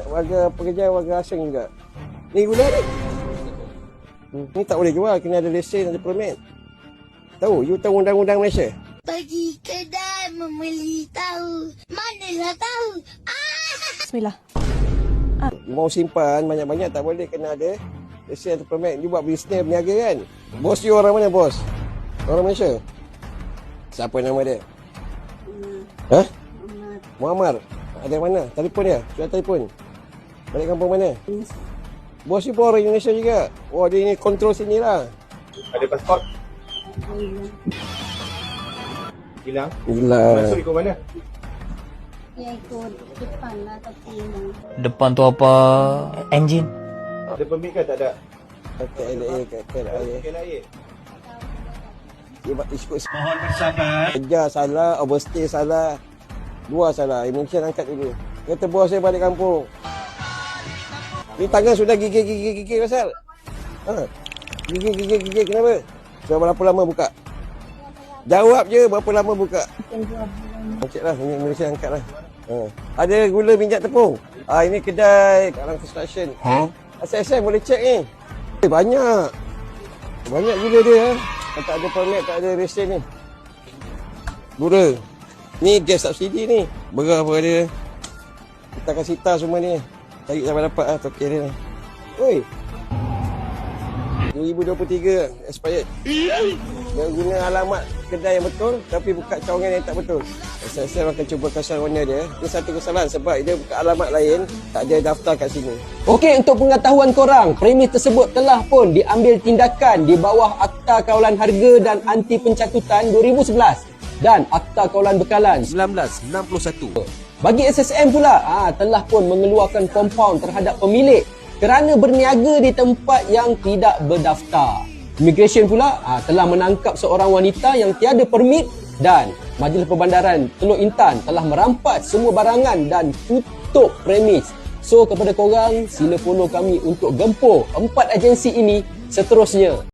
Warga pekerja, warga asing juga. Ni gula ni. Ni tak boleh jual, kena ada lesen, ada permit. Tahu, you tahu undang-undang Malaysia? Pergi kedai membeli tahu. Manalah tahu. Bismillah. Mau simpan banyak-banyak tak boleh, kena ada lesen atau permit. You buat bisnes berniaga kan? Bos you orang mana bos? Orang Malaysia? Siapa nama dia? Hah? Muhammad. Ada mana? Telefon dia? Surat telefon. Balik kampung mana? Bos you pun orang Indonesia juga. Oh, dia ni kontrol sini lah. Ada pasport? Hilang? Hilang. Masuk ikut mana? Ya ikut depan lah tapi yang Depan tu apa? Engine. Ada permit ke tak ada? KLA, KLA. KLIA. Dia buat ikut Mohon bersabar. kerja salah, overstay salah. Dua salah. Immigration angkat dulu. Kata bos saya balik kampung. Ni tangan sudah gigit pasal. Gigit kenapa? Sudah berapa lama buka? Jawab je berapa lama buka? Angkat lah, ini Malaysia angkat lah. Ada gula minyak tepung. Ini kedai Kalang Construction. SSM boleh cek ni. Banyak. Banyak gula dia. Tak ada permit, tak ada lesen ni. Gula. Ni gas subsidi ni. Berapa dia? Kita akan sita semua ni. Cari sampai dapat lah token dia ni. Oi. 2023 expired. Dia guna alamat kedai yang betul tapi buka cawangan yang tak betul. Saya akan cuba kasar warna dia. Ini satu kesalahan sebab dia buka alamat lain, tak ada daftar kat sini. Okey, untuk pengetahuan korang, premis tersebut telah pun diambil tindakan di bawah Akta Kawalan Harga dan Anti Pencatutan 2011 dan Akta Kawalan Bekalan 1961. Bagi SSM pula, telah pun mengeluarkan kompaun terhadap pemilik kerana berniaga di tempat yang tidak berdaftar. Immigration pula telah menangkap seorang wanita yang tiada permit dan Majlis Perbandaran Teluk Intan telah merampas semua barangan dan tutup premis. So kepada korang, sila follow kami untuk gempur 4 agensi ini seterusnya.